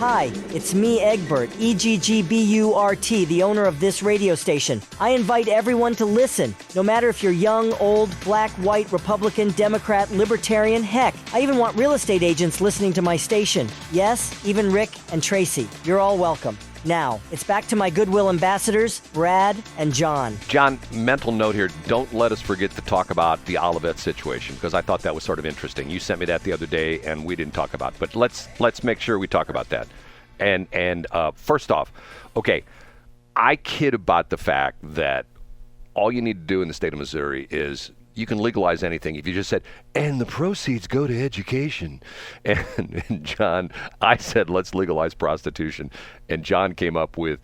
Hi, it's me, Egbert, Eggburt, the owner of this radio station. I invite everyone to listen, no matter if you're young, old, black, white, Republican, Democrat, Libertarian, heck, I even want real estate agents listening to my station. Yes, even Rick and Tracy. You're all welcome. Now, it's back to my Goodwill ambassadors, Brad and John. John, mental note here, don't let us forget to talk about the Olivette situation, because I thought that was sort of interesting. You sent me that the other day, and we didn't talk about it. But let's make sure we talk about that. And first off, okay, I kid about the fact that all you need to do in the state of Missouri is you can legalize anything. If you just said, and the proceeds go to education. And John, I said, let's legalize prostitution. And John came up with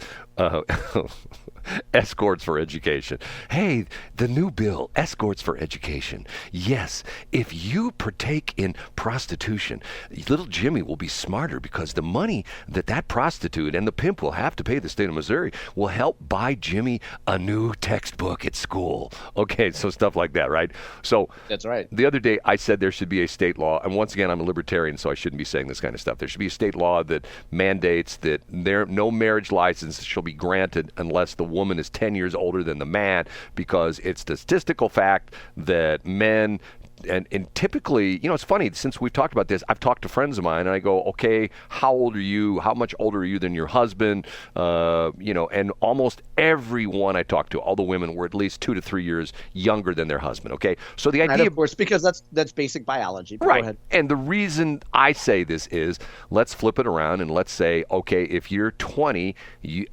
escorts for education. Hey, the new bill, escorts for education. Yes, if you partake in prostitution, little Jimmy will be smarter, because the money that prostitute and the pimp will have to pay the state of Missouri will help buy Jimmy a new textbook at school. Okay, so stuff like that, right? So that's right. The other day I said there should be a state law, and once again I'm a libertarian, so I shouldn't be saying this kind of stuff. There should be a state law that mandates that no marriage license shall be granted unless the woman is 10 years older than the man, because it's statistical fact that men, and typically, it's funny, since we've talked about this, I've talked to friends of mine, and I go, okay, how old are you? How much older are you than your husband? And almost everyone I talked to, all the women were at least 2 to 3 years younger than their husband, okay? So the idea... And of course, because that's basic biology. But right. Go ahead. And the reason I say this is, let's flip it around and let's say, okay, if you're 20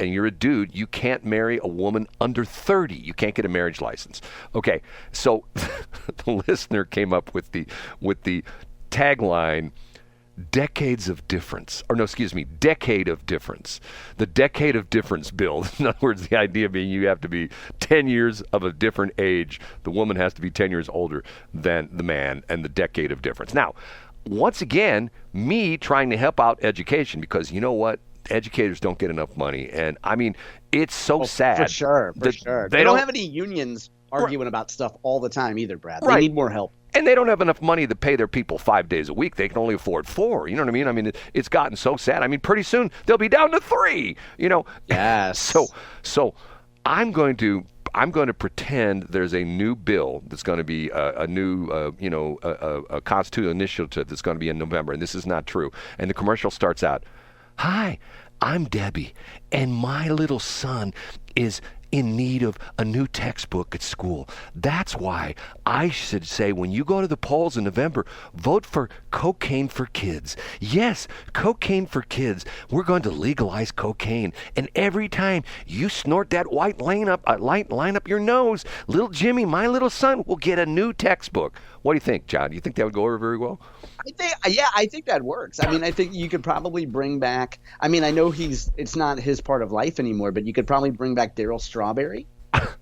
and you're a dude, you can't marry a woman under 30. You can't get a marriage license. Okay, so the listener came up with the tagline, decade of difference. The decade of difference bill. In other words, the idea being you have to be 10 years of a different age. The woman has to be 10 years older than the man, and the decade of difference. Now, once again, me trying to help out education, because you know what? Educators don't get enough money. And I mean, it's so sad. For sure. They don't have any unions arguing about stuff all the time either, Brad. They need more help. And they don't have enough money to pay their people 5 days a week. They can only afford 4. You know what I mean? I mean, it's gotten so sad. I mean, pretty soon they'll be down to 3. Yes. So I'm going to pretend there's a new bill that's going to be a new a constitutional initiative that's going to be in November, and this is not true. And the commercial starts out, "Hi, I'm Debbie, and my little son is in need of a new textbook at school. That's why I should say, when you go to the polls in November, vote for cocaine for kids. Yes, cocaine for kids. We're going to legalize cocaine. And every time you snort that white line up your nose, little Jimmy, my little son, will get a new textbook." What do you think, John? Do you think that would go over very well? I think that works. I mean, I think you could probably bring back, I mean, I know it's not his part of life anymore, but you could probably bring back Daryl Strawberry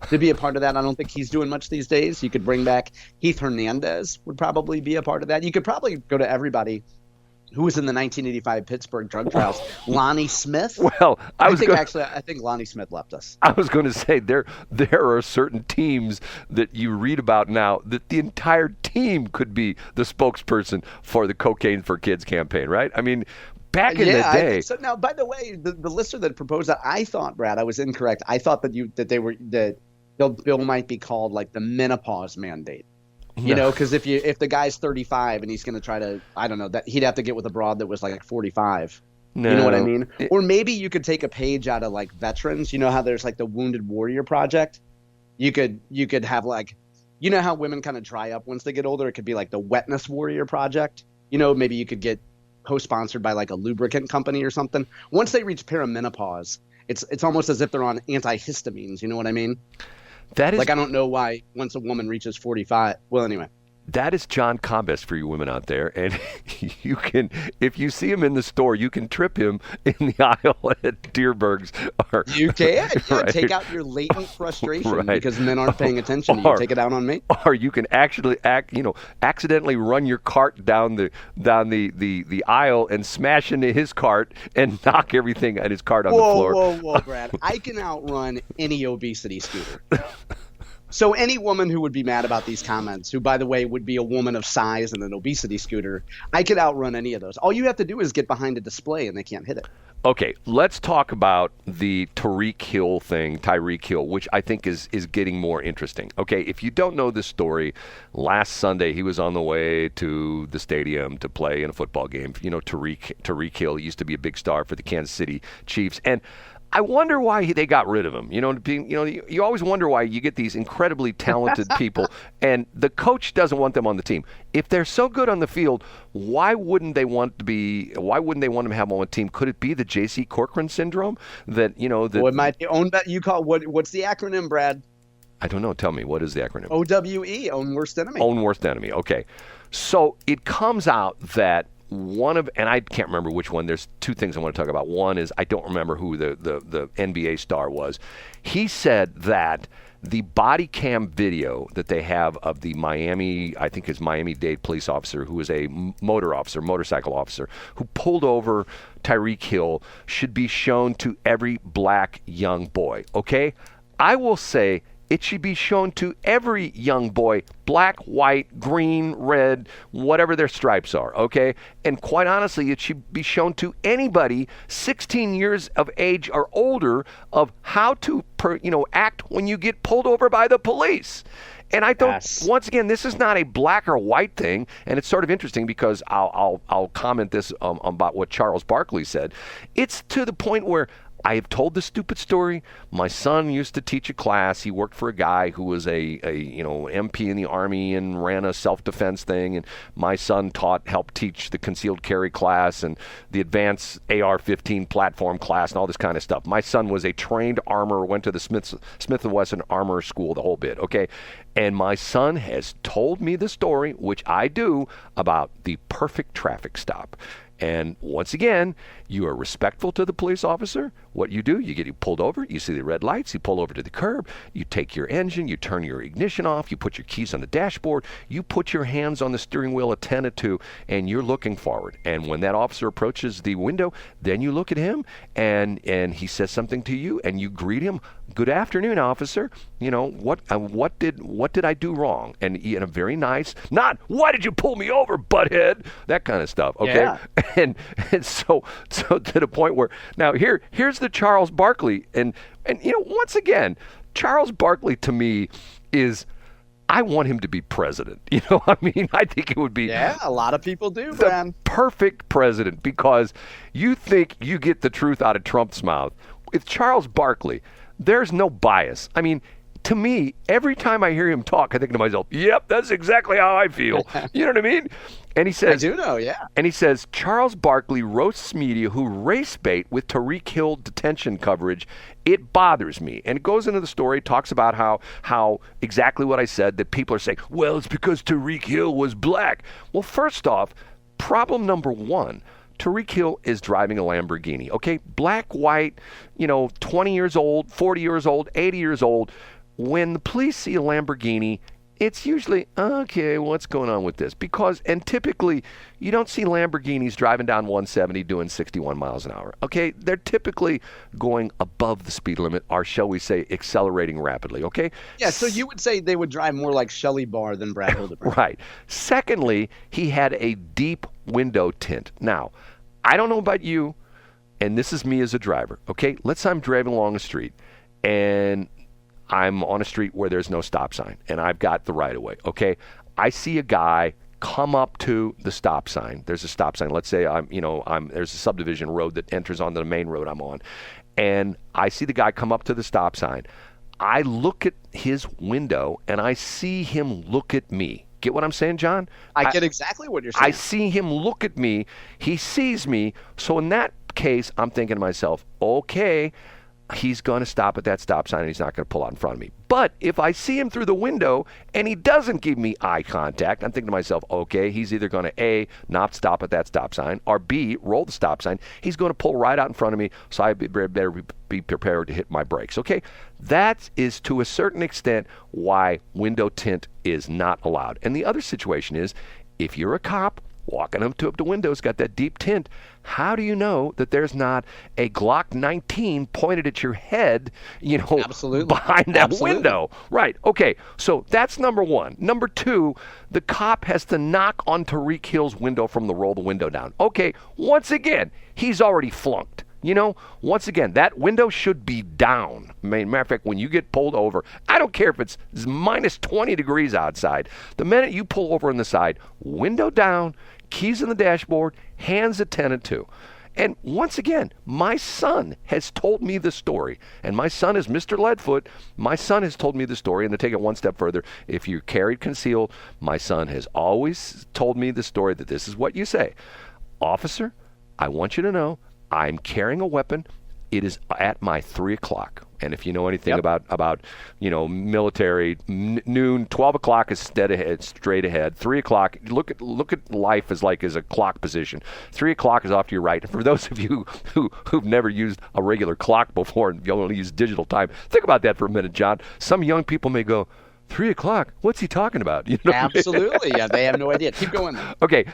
to be a part of that. I don't think he's doing much these days. You could bring back Heath Hernandez would probably be a part of that. You could probably go to everybody who was in the 1985 Pittsburgh drug trials. Lonnie Smith. Well, I think Lonnie Smith left us. I was going to say there are certain teams that you read about now that the entire team could be the spokesperson for the Cocaine for Kids campaign, right? I mean, back in the day. I think so. Now, by the way, the listener that proposed that, I thought, Brad, I was incorrect. I thought that the bill might be called like the menopause mandate. Because if the guy's 35 and he's going to try to, I don't know, that he'd have to get with a broad that was like 45. No. You know what I mean? Or maybe you could take a page out of like veterans. You know how there's like the Wounded Warrior Project? You could have like, you know how women kind of dry up once they get older? It could be like the Wetness Warrior Project. Maybe you could get co-sponsored by like a lubricant company or something. Once they reach perimenopause, it's almost as if they're on antihistamines. You know what I mean? That is like, I don't know why once a woman reaches 45. Well, anyway. That is John Combest for you women out there. And you can, if you see him in the store, you can trip him in the aisle at Deerberg's. You can. Right. Take out your latent frustration because men aren't paying attention. You take it out on me. Or you can actually accidentally run your cart down the aisle and smash into his cart and knock everything at his cart on the floor. Whoa, Brad. I can outrun any obesity scooter. So any woman who would be mad about these comments, who, by the way, would be a woman of size and an obesity scooter, I could outrun any of those. All you have to do is get behind a display and they can't hit it. Okay, let's talk about the Tyreek Hill, which I think is getting more interesting. Okay, if you don't know this story, last Sunday he was on the way to the stadium to play in a football game. You know, Tyreek Hill used to be a big star for the Kansas City Chiefs, and I wonder why they got rid of him. You always wonder why you get these incredibly talented people, and the coach doesn't want them on the team. If they're so good on the field, why wouldn't they want them to have them on the team? Could it be the J.C. Corcoran syndrome that Well, it might be own that you call what's the acronym, Brad? I don't know. Tell me, what is the acronym? OWE, own worst enemy. Own worst enemy. Okay, so it comes out that and I can't remember which one. There's two things I want to talk about. One is I don't remember who the NBA star was. He said that the body cam video that they have of the Miami-Dade police officer, who was a motorcycle officer, who pulled over Tyreek Hill, should be shown to every black young boy. Okay? I will say it should be shown to every young boy, black, white, green, red, whatever their stripes are, okay? And quite honestly, it should be shown to anybody 16 years of age or older of how to act when you get pulled over by the police. And I don't. Yes. Once again, this is not a black or white thing, and it's sort of interesting because I'll comment this about what Charles Barkley said. It's to the point where I have told this stupid story. My son used to teach a class. He worked for a guy who was a MP in the Army and ran a self-defense thing. And my son helped teach the concealed carry class and the advanced AR-15 platform class and all this kind of stuff. My son was a trained armorer, went to the Smith & Wesson Armor School, the whole bit, okay? And my son has told me the story, which I do, about the perfect traffic stop. And once again, you are respectful to the police officer. What you do, you get pulled over, you see the red lights, you pull over to the curb, you take your engine, you turn your ignition off, you put your keys on the dashboard, you put your hands on the steering wheel attended to, and you're looking forward. And when that officer approaches the window, then you look at him, and he says something to you, and you greet him. Good afternoon, officer. What did I do wrong? And in a very nice, not why did you pull me over, butthead? That kind of stuff. Okay. Yeah. And so to the point where now here's the Charles Barkley, and once again, Charles Barkley to me is, I want him to be president. I think it would be. Yeah, a lot of people do, the man. Perfect president, because you think you get the truth out of Trump's mouth. With Charles Barkley, there's no bias. To me, every time I hear him talk, I think to myself, yep, that's exactly how I feel. You know what I mean? And he says, I do know, yeah. And he says, Charles Barkley roasts media who race bait with Tyreek Hill detention coverage. It bothers me. And it goes into the story, talks about how exactly what I said, that people are saying, well, it's because Tyreek Hill was black. Well, first off, problem number one, Tyreek Hill is driving a Lamborghini, okay? Black, white, 20 years old, 40 years old, 80 years old. When the police see a Lamborghini, it's usually, okay, what's going on with this? And typically, you don't see Lamborghinis driving down 170 doing 61 miles an hour, okay? They're typically going above the speed limit, or shall we say, accelerating rapidly, okay? Yeah, so you would say they would drive more like Shelley Barr than Brad Hildebrand. Right. Secondly, he had a deep window tint. Now, I don't know about you, and this is me as a driver, okay? Let's say I'm driving along a street, and I'm on a street where there's no stop sign, and I've got the right of way, okay? I see a guy come up to the stop sign. There's a stop sign. Let's say there's a subdivision road that enters onto the main road I'm on, and I see the guy come up to the stop sign. I look at his window, and I see him look at me. Get what I'm saying, John? I get exactly what you're saying. I see him look at me. He sees me. So in that case, I'm thinking to myself, okay, he's going to stop at that stop sign and he's not going to pull out in front of me. But if I see him through the window and he doesn't give me eye contact, I'm thinking to myself, okay, he's either going to A, not stop at that stop sign, or B, roll the stop sign. He's going to pull right out in front of me, so I better be prepared to hit my brakes. Okay, that is to a certain extent why window tint is not allowed. And the other situation is, if you're a cop walking up to the window, it's got that deep tint. How do you know that there's not a Glock 19 pointed at your head, Absolutely. behind that Absolutely. window? Right. Okay. So that's number one. Number two, the cop has to knock on Tyreek Hill's window from the roll the window down. Okay. Once again, he's already flunked. Once again, that window should be down. Matter of fact, when you get pulled over, I don't care if it's minus 20 degrees outside. The minute you pull over on the side, window down, keys in the dashboard, hands attended to. And once again, my son has told me the story. And my son is Mr. Leadfoot. My son has told me the story. And to take it one step further, if you carried concealed, my son has always told me the story that this is what you say. Officer, I want you to know, I'm carrying a weapon. It is at my 3 o'clock. And if you know anything about military, noon, 12 o'clock is straight ahead. 3 o'clock, look at life as a clock position. 3 o'clock is off to your right. And for those of you who've never used a regular clock before and you only use digital time, think about that for a minute, John. Some young people may go, 3 o'clock? What's he talking about? Absolutely. Yeah, they have no idea. Keep going. Okay.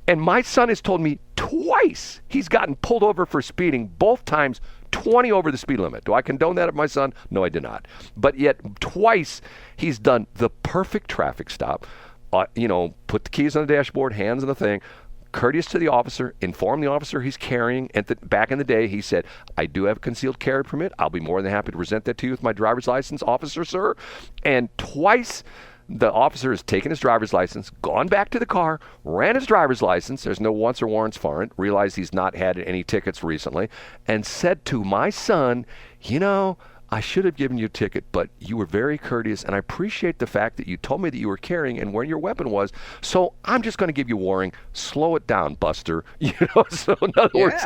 And my son has told me twice he's gotten pulled over for speeding, both times 20 over the speed limit. Do I condone that of my son? No, I do not. But yet twice he's done the perfect traffic stop, put the keys on the dashboard, hands on the thing, courteous to the officer, inform the officer he's carrying. Back in the day, he said, I do have a concealed carry permit. I'll be more than happy to present that to you with my driver's license, officer, sir. And twice the officer has taken his driver's license, gone back to the car, ran his driver's license, there's no wants or warrants for it, realized he's not had any tickets recently, and said to my son, I should have given you a ticket, but you were very courteous, and I appreciate the fact that you told me that you were carrying and where your weapon was, so I'm just going to give you a warning. Slow it down, Buster. So in other words,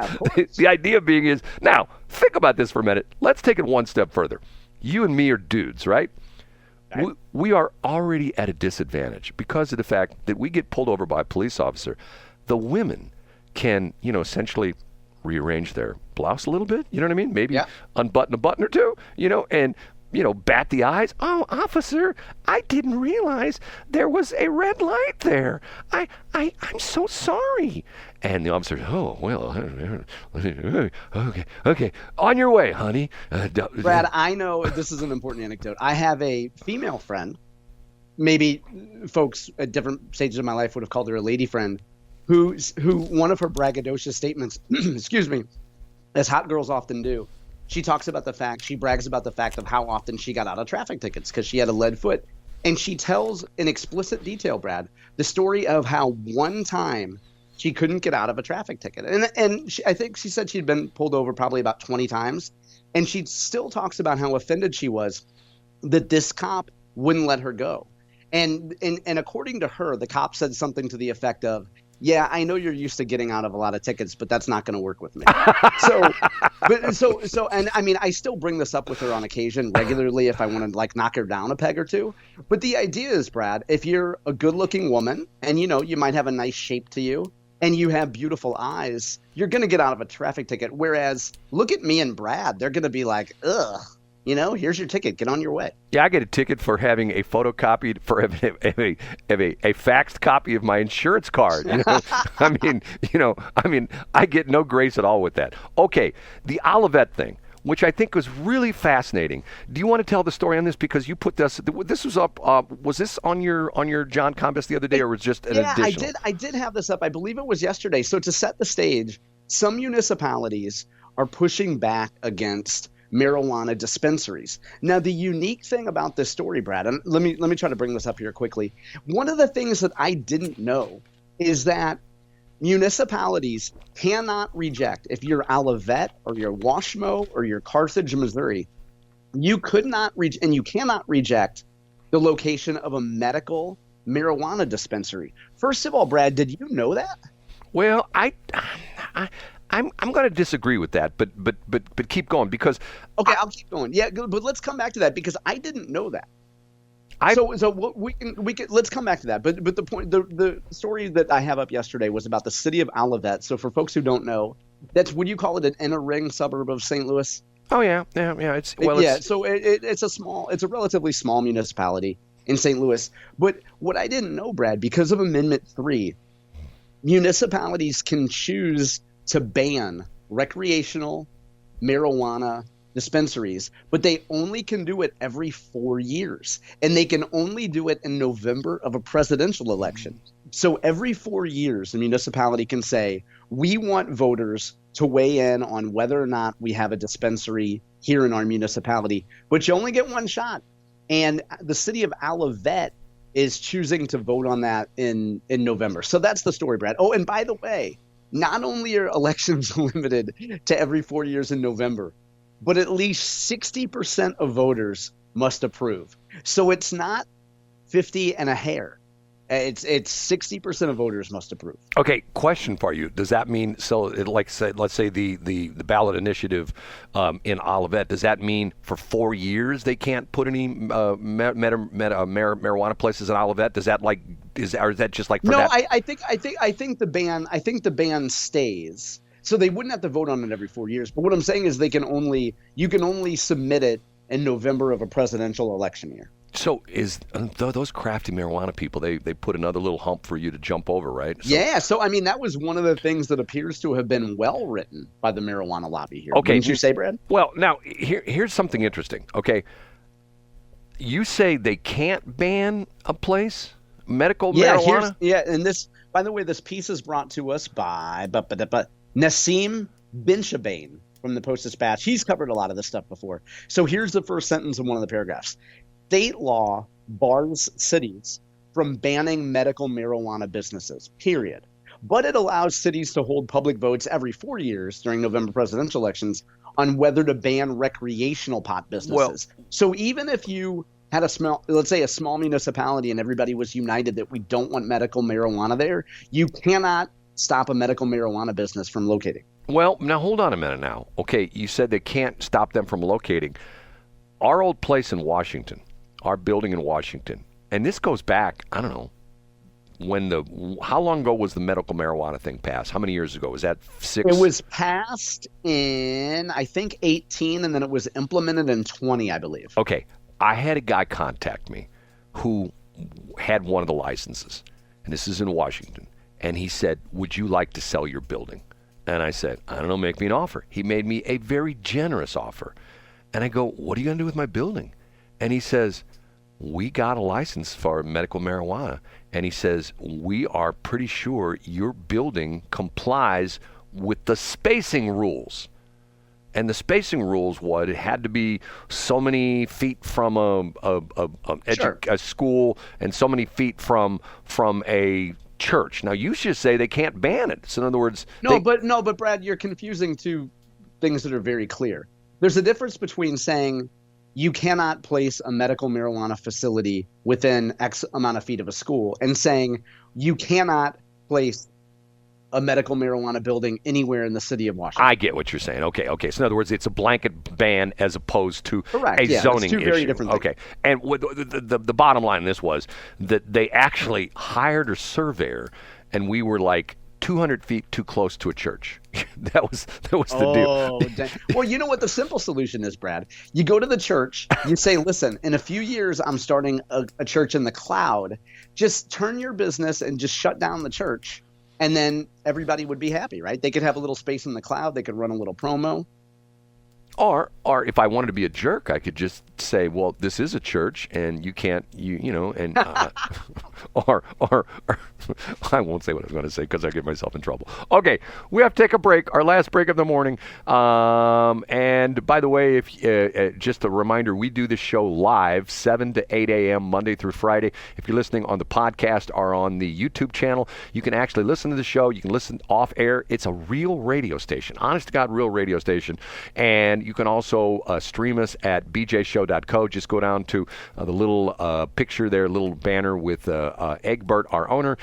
the idea being is, now, think about this for a minute. Let's take it one step further. You and me are dudes, right? We are already at a disadvantage because of the fact that we get pulled over by a police officer. The women can, essentially rearrange their blouse a little bit. You know what I mean? Maybe unbutton a button or two, and, bat the eyes. Oh, officer, I didn't realize there was a red light there. I'm so sorry. And the officer, oh, well, okay. On your way, honey. Brad, I know this is an important anecdote. I have a female friend, maybe folks at different stages of my life would have called her a lady friend, who one of her braggadocious statements, excuse me, as hot girls often do, she brags about the fact of how often she got out of traffic tickets because she had a lead foot. And she tells in explicit detail, Brad, the story of how one time she couldn't get out of a traffic ticket. And I think she said she'd been pulled over probably about 20 times. And she still talks about how offended she was that this cop wouldn't let her go. And according to her, the cop said something to the effect of, yeah, I know you're used to getting out of a lot of tickets, but that's not going to work with me. And I mean, I still bring this up with her on occasion regularly if I want to knock her down a peg or two. But the idea is, Brad, if you're a good looking woman and, you might have a nice shape to you and you have beautiful eyes, you're going to get out of a traffic ticket. Whereas look at me and Brad, they're going to be like, ugh. Here's your ticket. Get on your way. Yeah, I get a ticket for having a photocopied, for having a faxed copy of my insurance card. I get no grace at all with that. Okay, the Olivette thing, which I think was really fascinating. Do you want to tell the story on this? Because you put this was up, was this on your John Combest the other day, or was it just an additional? I did have this up. I believe it was yesterday. So to set the stage, some municipalities are pushing back against marijuana dispensaries. Now, the unique thing about this story, Brad, and let me try to bring this up here quickly. One of the things that I didn't know is that municipalities cannot reject, if you're Olivette or you're Washmo or you're Carthage, Missouri, you cannot reject the location of a medical marijuana dispensary. First of all, Brad, did you know that? Well, I'm going to disagree with that, but keep going because. Okay, I'll keep going. Yeah, but let's come back to that because I didn't know that. So we can let's come back to that. But the point, the story that I have up yesterday was about the city of Olivette. So for folks who don't know, that's, would you call it an inner ring suburb of St. Louis? Oh yeah. So it's a relatively small municipality in St. Louis. But what I didn't know, Brad, because of Amendment 3. municipalities can choose to ban recreational marijuana dispensaries, but they only can do it every 4 years. And they can only do it in November of a presidential election. So every 4 years, the municipality can say, we want voters to weigh in on whether or not we have a dispensary here in our municipality, but you only get one shot. And the city of Olivette is choosing to vote on that in November. So that's the story, Brad. Oh, and by the way, not only are elections limited to every 4 years in November, but at least 60% of voters must approve. So it's not 50 and a hair. It's 60% of voters must approve. Okay, question for you. Does that mean, let's say the ballot initiative in Olivette, does that mean for 4 years they can't put any marijuana places in Olivette? Does that or is that just like for no? that? I think the ban stays. So they wouldn't have to vote on it every 4 years. But what I'm saying is you can only submit it in November of a presidential election year. So those crafty marijuana people, they put another little hump for you to jump over, right? Yeah. So, I mean, that was one of the things that appears to have been well written by the marijuana lobby here. Okay. Wouldn't you say, Brad? Well, now, here's something interesting, okay? You say they can't ban a place? Medical marijuana? And this, by the way, this piece is brought to us by Nassim Binshabane from the Post-Dispatch. He's covered a lot of this stuff before. So here's the first sentence of one of the paragraphs. State law bars cities from banning medical marijuana businesses, period. But it allows cities to hold public votes every 4 years during November presidential elections on whether to ban recreational pot businesses. So even if you had let's say a small municipality and everybody was united that we don't want medical marijuana there, you cannot stop a medical marijuana business from locating. Well, now hold on a minute now. Okay, you said they can't stop them from locating. Our old place in Washington, our building in Washington, and this goes back, I don't know, how long ago was the medical marijuana thing passed? How many years ago? Was that 6? It was passed in, I think, 18, and then it was implemented in 20, I believe. Okay, I had a guy contact me who had one of the licenses, and this is in Washington, and he said, would you like to sell your building? And I said, I don't know, make me an offer. He made me a very generous offer. And I go, what are you going to do with my building? And he says, we got a license for medical marijuana. And he says, we are pretty sure your building complies with the spacing rules. And the spacing rules, it had to be so many feet from a school and so many feet from a church. Now, you should say they can't ban it. So in other words... But Brad, you're confusing two things that are very clear. There's a difference between saying you cannot place a medical marijuana facility within X amount of feet of a school and saying you cannot place a medical marijuana building anywhere in the city of Washington. I get what you're saying. Okay. So in other words, it's a blanket ban as opposed to Correct. a zoning it's two issue. Very different things. Okay. And the bottom line in this was that they actually hired a surveyor, and we were like 200 feet too close to a church. that was the deal. Dang. Well, you know what the simple solution is, Brad? You go to the church, you say, listen, in a few years, I'm starting a church in the cloud. Just turn your business and just shut down the church. And then everybody would be happy, right? They could have a little space in the cloud. They could run a little promo. Or if I wanted to be a jerk, I could just say, well, this is a church, and you can't, or I won't say what I was going to say because I get myself in trouble. Okay, we have to take a break, our last break of the morning. And by the way, if just a reminder, we do this show live, 7 to 8 a.m. Monday through Friday. If you're listening on the podcast or on the YouTube channel, you can actually listen to the show. You can listen off air. It's a real radio station, honest to God, real radio station. And you can also stream us at bjshow.co. Just go down to the little picture there, little banner with Egbert, our owner.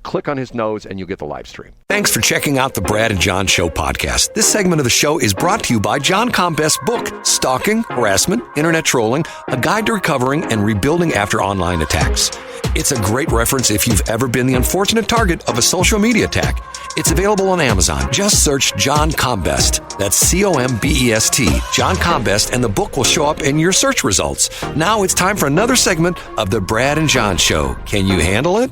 Click on his nose and you'll get the live stream. Thanks for checking out the Brad and John Show podcast. This segment of the show is brought to you by John Combest's book, Stalking, Harassment, Internet Trolling, A Guide to Recovering and Rebuilding After Online Attacks. It's a great reference if you've ever been the unfortunate target of a social media attack. It's available on Amazon. Just search John Combest. That's Combest, John Combest, and the book will show up in your search results. Now it's time for another segment of the Brad and John Show. Can you handle it?